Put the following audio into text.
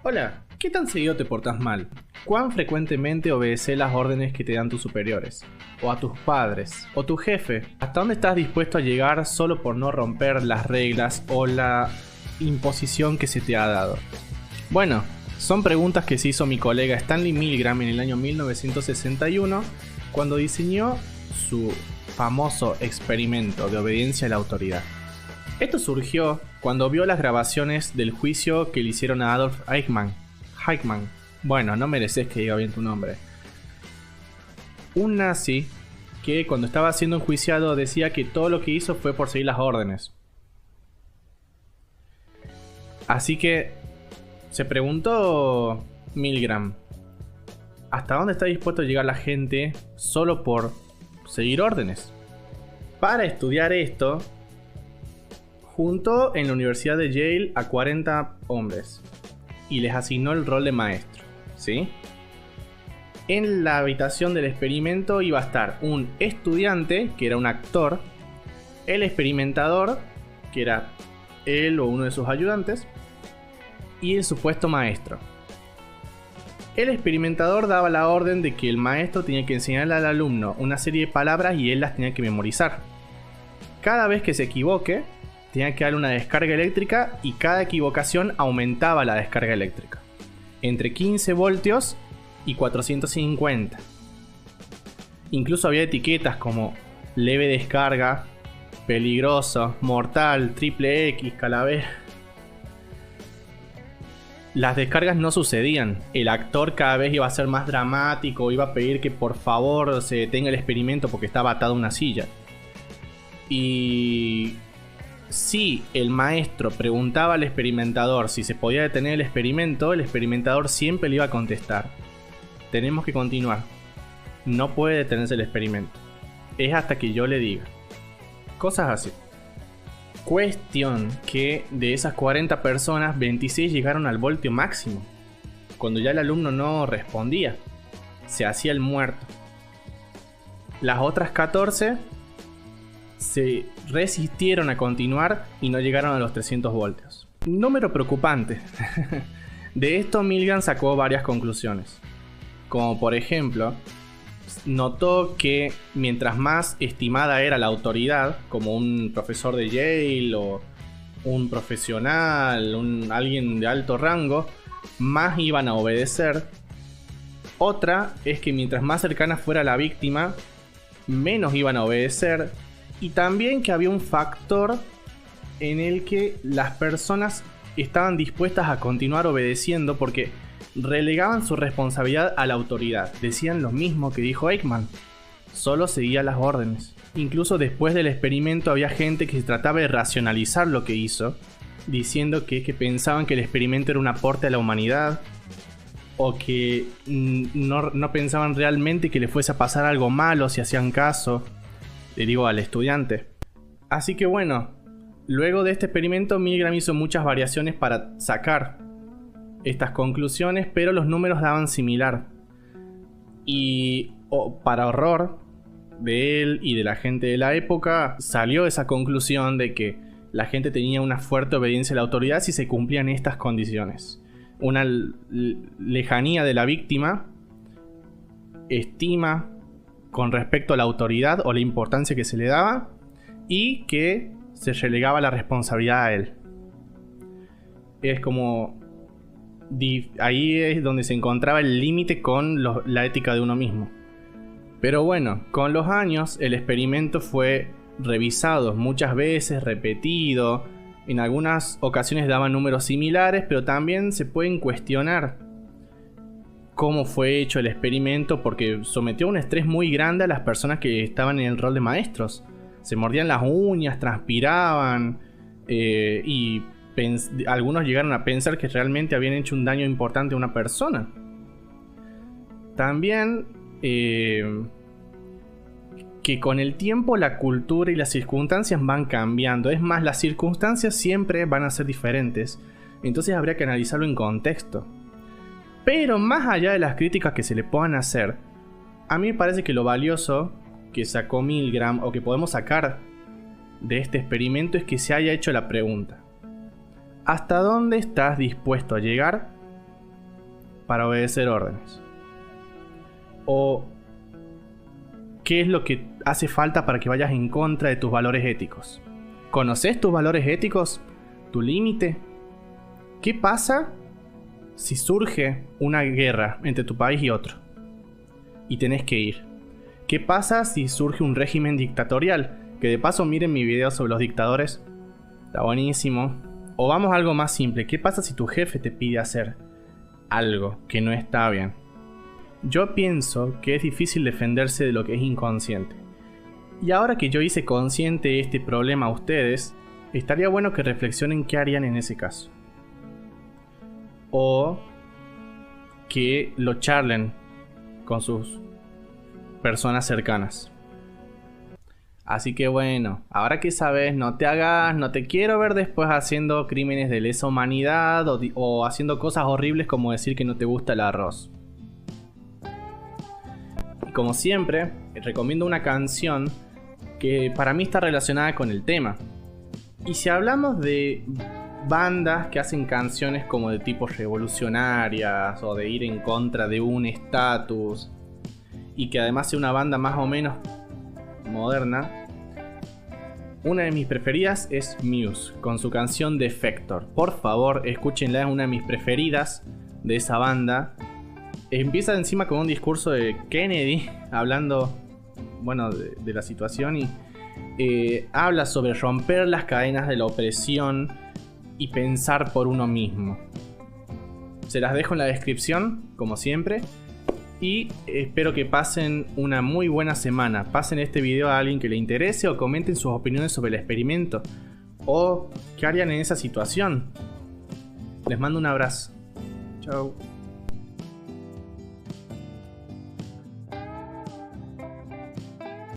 Hola, ¿qué tan seguido te portas mal? ¿Cuán frecuentemente obedeces las órdenes que te dan tus superiores? ¿O a tus padres? ¿O tu jefe? ¿Hasta dónde estás dispuesto a llegar solo por no romper las reglas o la imposición que se te ha dado? Bueno, son preguntas que se hizo mi colega Stanley Milgram en el año 1961 cuando diseñó su famoso experimento de obediencia a la autoridad. Esto surgió cuando vio las grabaciones del juicio que le hicieron a Adolf Eichmann. Bueno, no mereces que diga bien tu nombre. Un nazi que cuando estaba siendo enjuiciado decía que todo lo que hizo fue por seguir las órdenes. Así que se preguntó Milgram, ¿hasta dónde está dispuesto a llegar la gente solo por seguir órdenes? Para estudiar esto, juntó en la Universidad de Yale a 40 hombres y les asignó el rol de maestro, ¿sí? En la habitación del experimento iba a estar un estudiante, que era un actor, el experimentador, que era él o uno de sus ayudantes, y el supuesto maestro. El experimentador daba la orden de que el maestro tenía que enseñarle al alumno una serie de palabras y él las tenía que memorizar. Cada vez que se equivoque, tenía que darle una descarga eléctrica y cada equivocación aumentaba la descarga eléctrica. Entre 15 voltios y 450. Incluso había etiquetas como leve descarga, peligroso, mortal, triple X, calavera. Las descargas no sucedían. El actor cada vez iba a ser más dramático, iba a pedir que por favor se detenga el experimento porque estaba atado a una silla. Y si el maestro preguntaba al experimentador si se podía detener el experimentador siempre le iba a contestar: tenemos que continuar. No puede detenerse el experimento. Es hasta que yo le diga. Cosas así. Cuestión que de esas 40 personas, 26 llegaron al voltio máximo. Cuando ya el alumno no respondía, se hacía el muerto. Las otras 14 se resistieron a continuar y no llegaron a los 300 voltios. Número preocupante. De esto Milgram sacó varias conclusiones. Como por ejemplo, notó que mientras más estimada era la autoridad, como un profesor de Yale o un profesional, alguien de alto rango, más iban a obedecer. Otra es que mientras más cercana fuera la víctima, menos iban a obedecer. Y también que había un factor en el que las personas estaban dispuestas a continuar obedeciendo porque relegaban su responsabilidad a la autoridad. Decían lo mismo que dijo Eichmann, solo seguía las órdenes. Incluso después del experimento había gente que trataba de racionalizar lo que hizo, diciendo que pensaban que el experimento era un aporte a la humanidad, o que no pensaban realmente que le fuese a pasar algo malo si hacían caso, le digo al estudiante. Así que bueno, luego de este experimento Milgram hizo muchas variaciones para sacar estas conclusiones, pero los números daban similar. Y para horror de él y de la gente de la época, salió esa conclusión de que la gente tenía una fuerte obediencia a la autoridad si se cumplían estas condiciones. Una lejanía de la víctima, estima con respecto a la autoridad o la importancia que se le daba, y que se relegaba la responsabilidad a él. Es como ahí es donde se encontraba el límite con la ética de uno mismo. Pero bueno, con los años el experimento fue revisado muchas veces, repetido. En algunas ocasiones daban números similares, pero también se pueden cuestionar cómo fue hecho el experimento, porque sometió a un estrés muy grande a las personas que estaban en el rol de maestros. Se mordían las uñas, transpiraban, y algunos llegaron a pensar que realmente habían hecho un daño importante a una persona. También que con el tiempo la cultura y las circunstancias van cambiando. Es más, las circunstancias siempre van a ser diferentes, entonces habría que analizarlo en contexto. Pero más allá de las críticas que se le puedan hacer, a mí me parece que lo valioso que sacó Milgram, o que podemos sacar de este experimento, es que se haya hecho la pregunta: ¿hasta dónde estás dispuesto a llegar para obedecer órdenes? ¿O qué es lo que hace falta para que vayas en contra de tus valores éticos? ¿Conoces tus valores éticos? ¿Tu límite? ¿Qué pasa si surge una guerra entre tu país y otro y tenés que ir? ¿Qué pasa si surge un régimen dictatorial? Que de paso miren mi video sobre los dictadores, está buenísimo. O vamos a algo más simple, ¿qué pasa si tu jefe te pide hacer algo que no está bien? Yo pienso que es difícil defenderse de lo que es inconsciente. Y ahora que yo hice consciente este problema a ustedes, estaría bueno que reflexionen qué harían en ese caso. O que lo charlen con sus personas cercanas. Así que bueno, ahora que sabes, no te quiero ver después haciendo crímenes de lesa humanidad o haciendo cosas horribles como decir que no te gusta el arroz. Y como siempre, recomiendo una canción que para mí está relacionada con el tema. Y si hablamos de bandas que hacen canciones como de tipo revolucionarias o de ir en contra de un estatus y que además sea una banda más o menos moderna, una de mis preferidas es Muse con su canción Defector. Por favor, escúchenla, es una de mis preferidas de esa banda. Empieza encima con un discurso de Kennedy hablando, bueno, de la situación y habla sobre romper las cadenas de la opresión y pensar por uno mismo. Se las dejo en la descripción, como siempre. Y espero que pasen una muy buena semana. Pasen este video a alguien que le interese o comenten sus opiniones sobre el experimento. O qué harían en esa situación. Les mando un abrazo. Chao.